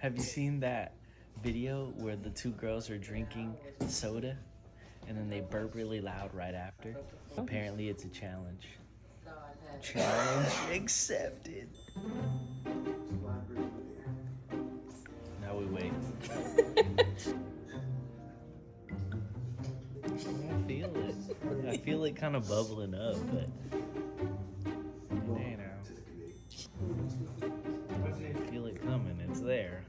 Have you seen that video where the two girls are drinking soda and then they burp really loud right after? Apparently it's a challenge. Challenge accepted. Now we wait. I feel it. I feel it kind of bubbling up, but you know. I feel it coming. It's there.